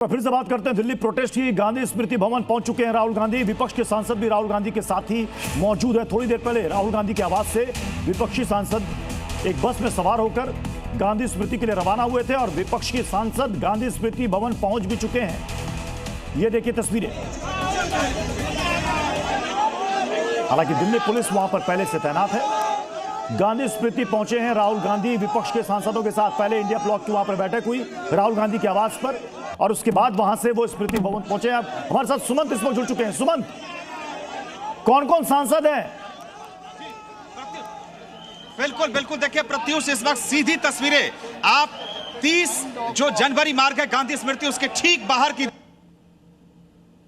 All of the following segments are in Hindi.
फिर से बात करते हैं दिल्ली प्रोटेस्ट की। गांधी स्मृति भवन पहुंच चुके हैं राहुल गांधी। विपक्ष के सांसद भी राहुल गांधी के साथ ही मौजूद है। थोड़ी देर पहले राहुल गांधी के आवास से विपक्षी सांसद एक बस में सवार होकर गांधी स्मृति के लिए रवाना हुए थे और विपक्ष के सांसद गांधी स्मृति भवन पहुंच भी चुके हैं। ये देखिए तस्वीरें। हालांकि दिल्ली पुलिस वहां पर पहले से तैनात है। गांधी स्मृति पहुंचे हैं राहुल गांधी विपक्ष के सांसदों के साथ। पहले इंडिया ब्लॉक की वहां पर बैठक हुई राहुल गांधी के आवास पर और उसके बाद वहां से वो स्मृति भवन पहुंचे। अब हमारे साथ सुमंत इस वक्त जुड़ चुके हैं। सुमंत, कौन कौन सांसद हैं? बिल्कुल बिल्कुल, देखिए प्रत्युष, इस वक्त सीधी तस्वीरें आप 30 जो जनवरी मार्ग है गांधी स्मृति, उसके ठीक बाहर की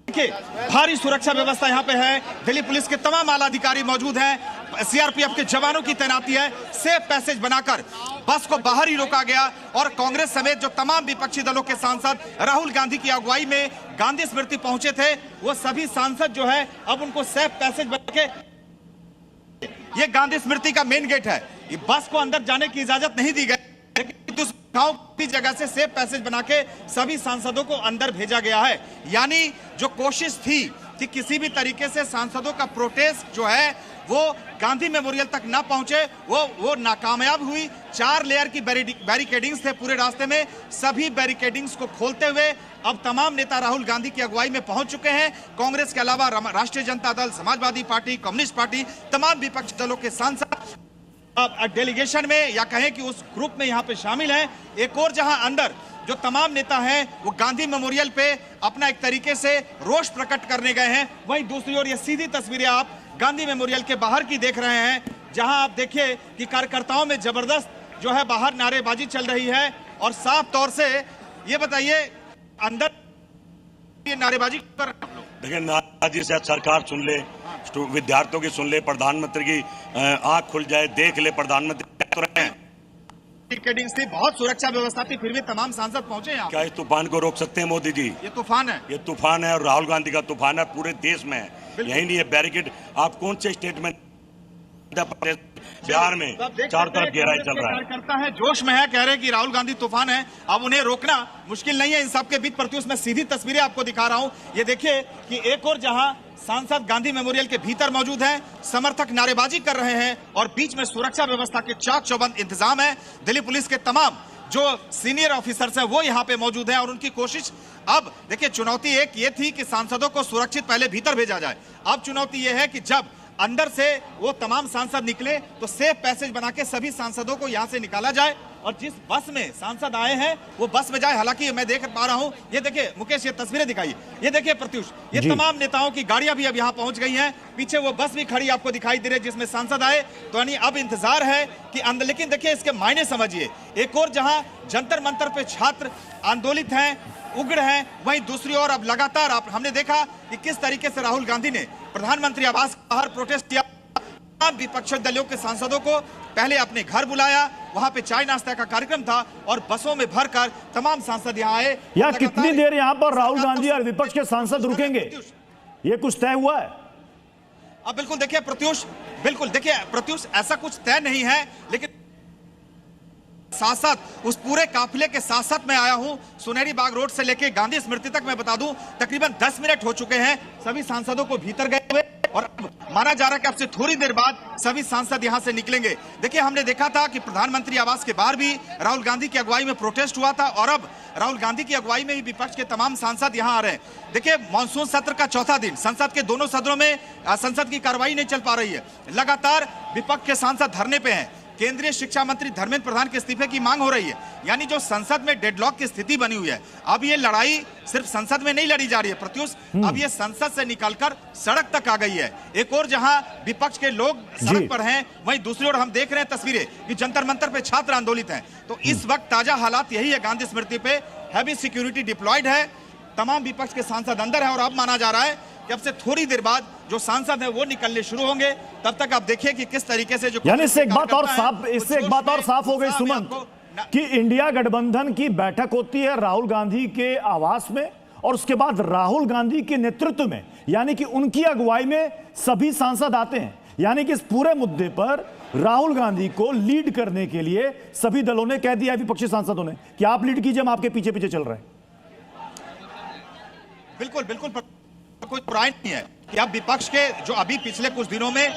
भारी सुरक्षा व्यवस्था यहां पे है। दिल्ली पुलिस के तमाम आला अधिकारी मौजूद हैं। सीआरपीएफ के जवानों की तैनाती है। सेफ पैसेज बनाकर बस को बाहर ही रोका गया और कांग्रेस समेत जो तमाम विपक्षी दलों के सांसद राहुल गांधी की अगुवाई में गांधी स्मृति पहुंचे थे, वो सभी सांसद जो है अब उनको सेफ पैसेज बना के, ये गांधी स्मृति का मेन गेट है, ये बस को अंदर जाने की इजाजत नहीं दी गई, लेकिन की जगह से सेफ पैसेज बना के सभी सांसदों को अंदर भेजा गया है। यानी जो कोशिश थी कि किसी भी तरीके से सांसदों का प्रोटेस्ट जो है वो गांधी मेमोरियल तक ना पहुंचे, वो नाकामयाब हुई। 4 लेयर की बैरिकेडिंग्स थे पूरे रास्ते में। सभी बैरिकेडिंग्स को खोलते हुए अब तमाम नेता राहुल गांधी की अगुवाई में पहुंच चुके हैं। कांग्रेस के अलावा राष्ट्रीय Janata Dal, Samajwadi party, communist party, तमाम विपक्षी दलों के सांसद डेलीगेशन में या कहें कि उस ग्रुप में यहां पे शामिल हैं। एक और जहां अंदर जो तमाम नेता हैं वो गांधी मेमोरियल पे अपना एक तरीके से रोष प्रकट करने गए हैं, वहीं दूसरी ओर ये सीधी तस्वीरें आप गांधी मेमोरियल के बाहर की देख रहे हैं, जहां आप देखिए कि कार्यकर्ताओं में जबरदस्त जो है बाहर नारेबाजी चल रही है। और साफ तौर से ये बताइए अंदर ये नारेबाजी कर रहे हैं। देखिए, नाराजी से सरकार सुन ले, विद्यार्थियों की सुन ले, प्रधानमंत्री की आंख खुल जाए, देख ले, प्रधानमंत्री तो रहे हैं। थी, बहुत सुरक्षा व्यवस्था थी, फिर भी तमाम सांसद पहुंचे यहाँ। क्या इस तूफान को रोक सकते हैं मोदी जी? ये तूफान है, ये तूफान है और राहुल गांधी का तूफान है, पूरे देश में है। यही नहीं है बैरिकेड। आप कौन से स्टेट में, बिहार में चारों तरफ घेराई चल रहा है, करता है, जोश में है, कह रहे हैं कि राहुल गांधी तूफान है, अब उन्हें रोकना मुश्किल नहीं है। इन सबके बीच प्रत्युष मैं सीधी तस्वीरें आपको दिखा रहा हूं। ये देखिए कि एक और जहां सांसद गांधी मेमोरियल के भीतर मौजूद हैं, समर्थक नारेबाजी कर रहे हैं और बीच में सुरक्षा व्यवस्था के चाक चौबंद इंतजाम है। दिल्ली पुलिस के तमाम जो सीनियर ऑफिसर्स हैं वो यहां पे मौजूद हैं और उनकी कोशिश, अब देखिए चुनौती एक ये थी कि सांसदों को सुरक्षित पहले भीतर भेजा जाए। अब चुनौती ये है कि जब अंदर से वो तमाम सांसद निकले तो सेफ पैसेज बना के सभी सांसदों को यहां से निकाला जाए और जिस बस में सांसद आए हैं वो बस में जाए। हालांकि मैं देख पा रहा हूं, ये देखिए मुकेश, ये तस्वीरें दिखाइए, ये देखिए प्रत्युष, ये तमाम नेताओं की गाड़ियां भी अब यहां पहुंच गई हैं। पीछे वो बस भी खड़ी आपको दिखाई दे रही है जिसमें सांसद आए। तो यानी अब इंतजार है कि अंदर, लेकिन देखिए इसके मायने समझिए। एक और जहां जंतर मंतर पे छात्र आंदोलित हैं, उग्र हैं, वहीं दूसरी ओर अब लगातार हमने देखा कि किस तरीके से राहुल गांधी ने प्रधानमंत्री आवास के बाहर प्रोटेस्ट किया। विपक्षी दलों के सांसदों को पहले अपने घर बुलाया, वहां पे चाय नाश्ता का कार्यक्रम था और बसों में भरकर तमाम सांसद यहां आए। यार कितनी देर यहां पर राहुल गांधी और विपक्ष के सांसद रुकेंगे, ये कुछ तय हुआ है? अब बिल्कुल देखिए प्रत्युष, बिल्कुल देखिए प्रत्युष, ऐसा कुछ तय नहीं है, लेकिन साथ साथ उस पूरे काफिले के साथ साथ मैं आया हूं। सुनहरी बाग रोड से लेके गांधी स्मृति तक मैं बता दूं तकरीबन 10 मिनट हो चुके हैं सभी सांसदों को भीतर गए हुए और माना जा रहा है कि अब से थोड़ी देर बाद सभी सांसद यहां से निकलेंगे। देखिए हमने देखा था कि प्रधानमंत्री आवास के बाहर भी राहुल गांधी की अगुवाई में प्रोटेस्ट हुआ था और अब राहुल गांधी की अगुवाई में ही विपक्ष के तमाम सांसद यहां आ रहे हैं। देखिए मानसून सत्र का चौथा दिन, संसद के दोनों सदनों में संसद की कार्रवाई नहीं चल पा रही है। लगातार विपक्ष के सांसद धरने पे हैं। केंद्रीय शिक्षा मंत्री धर्मेंद्र प्रधान के इस्तीफे की मांग हो रही है। यानी जो संसद में डेडलॉक की स्थिति बनी हुई है, अब ये लड़ाई सिर्फ संसद में नहीं लड़ी जा रही है प्रत्युष, अब ये संसद से निकलकर सड़क तक आ गई है। एक और जहां विपक्ष के लोग सड़क पर हैं, वहीं दूसरी ओर हम देख रहे हैं तस्वीरें कि जंतर मंतर पे छात्र आंदोलित हैं। तो इस वक्त ताजा हालात यही है, गांधी स्मृति पे हैवी सिक्योरिटी डिप्लॉयड है, तमाम विपक्ष के सांसद अंदर है और अब माना जा रहा है कि अब से थोड़ी देर बाद जो सांसद है वो निकलने शुरू होंगे। तब तक आप देखिए कि किस तरीके से जो, यानी इससे एक बात और साफ हो गई सुमंत कि इंडिया गठबंधन की बैठक होती है राहुल गांधी के आवास में और उसके बाद राहुल गांधी के नेतृत्व में, यानी कि उनकी अगुवाई में सभी सांसद आते हैं। यानी कि इस पूरे मुद्दे पर राहुल गांधी को लीड करने के लिए सभी दलों ने कह दिया, विपक्षी सांसदों ने, कि आप लीड कीजिए, हम आपके पीछे पीछे चल रहे हैं। बिल्कुल बिल्कुल कोई बुराई नहीं है कि अब विपक्ष के जो अभी पिछले कुछ दिनों में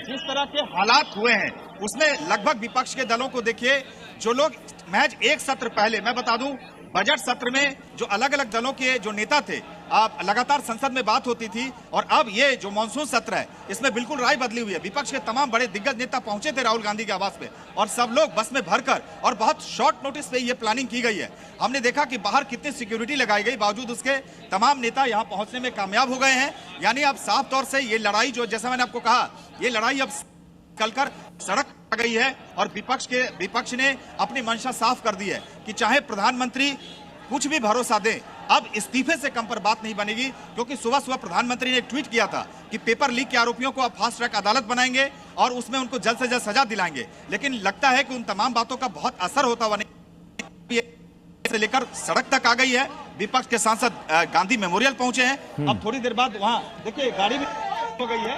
जिस तरह के हालात हुए हैं उसमें लगभग विपक्ष के दलों को देखिए, जो लोग महज एक सत्र पहले, मैं बता दूं, बजट सत्र में जो अलग अलग दलों के जो नेता थे, लगातार संसद में बात होती थी, और अब ये जो मानसून सत्र है इसमें बिल्कुल राय बदली हुई है। विपक्ष के तमाम बड़े दिग्गज नेता पहुंचे थे राहुल गांधी के आवास पे, और सब लोग बस में भरकर, और बहुत शॉर्ट नोटिस पे ये प्लानिंग की गई है। हमने देखा कि बाहर कितनी सिक्योरिटी लगाई गई, बावजूद उसके तमाम नेता यहाँ पहुंचने में कामयाब हो गए हैं। यानी अब साफ तौर से ये लड़ाई, जो जैसा मैंने आपको कहा, ये लड़ाई अब निकलकर सड़क आ गई है, और विपक्ष ने अपनी मंशा साफ कर दी है कि चाहे प्रधानमंत्री कुछ भी भरोसा दें, अब इस्तीफे से कम पर बात नहीं बनेगी। क्योंकि सुबह प्रधानमंत्री ने एक ट्वीट किया था कि पेपर लीक के आरोपियों को अब फास्ट ट्रैक अदालत बनाएंगे और उसमें उनको जल्द से जल्द सजा दिलाएंगे। लेकिन लगता है कि उन तमाम बातों का बहुत असर होता हुआ नहीं, से लेकर सड़क तक आ गई है। विपक्ष के सांसद गांधी मेमोरियल पहुंचे हैं। अब थोड़ी देर बाद वहां देखिए गाड़ी भी हो गई है।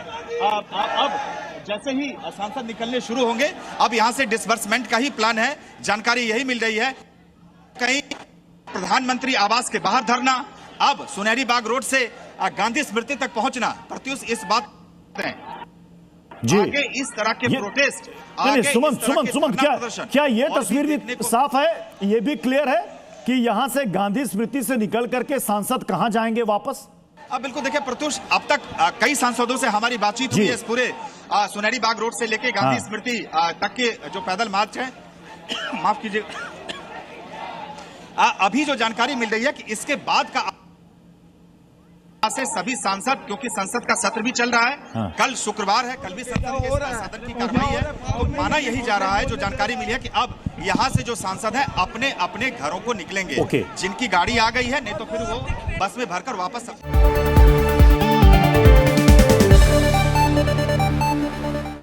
अब जैसे ही सांसद निकलने शुरू होंगे, अब यहां से डिसबर्समेंट का ही प्लान है। जानकारी यही मिल रही है, कहीं प्रधानमंत्री आवास के बाहर धरना, अब सुनहरी बाग रोड से गांधी स्मृति तक पहुंचना। प्रत्युष इस बात जी, आगे इस तरह के प्रोटेस्ट, सुमन क्या ये तस्वीर भी साफ है, ये भी क्लियर है कि यहां से गांधी स्मृति से निकल करके सांसद कहां जाएंगे वापस? अब बिल्कुल देखिए प्रत्युष, अब तक कई सांसदों से हमारी बातचीत हुई है इस पूरे सुनहरी बाग रोड से लेके गांधी स्मृति तक के जो पैदल मार्च है, माफ कीजिए, अभी जो जानकारी मिल रही है कि इसके बाद का से सभी सांसद, क्योंकि संसद का सत्र भी चल रहा है, कल शुक्रवार है, कल भी सदन की कार्रवाई है, तो माना यही जा रहा है, जो जानकारी मिली है कि अब यहां से जो सांसद हैं अपने अपने घरों को निकलेंगे। जिनकी गाड़ी आ गई है, नहीं तो फिर वो बस में भरकर वापस